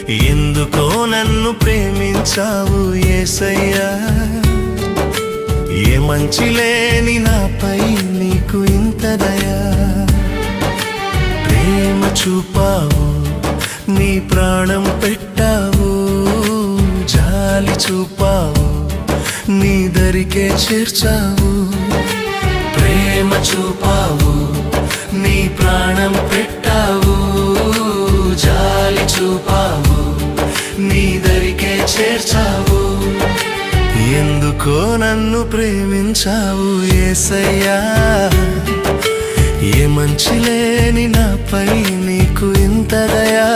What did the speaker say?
ఎందుకో నన్ను ప్రేమించావు యేసయ్యా, ఏ మంచి లేని నాపై నీకు ఇంత దయా. ప్రేమ చూపావు, నీ ప్రాణం పెట్టావు, జాలి చూపావు, నీ దరికే చేర్చావు. ప్రేమ చూపావు, నీ ప్రాణం పెట్టావు, జాలి చూపావు, నీ దరికే చేర్చావు. ఎందుకో నన్ను ప్రేమించావు యేసయ్యా, ఏ మంచి లేని నాపై నీకు ఇంత దయా.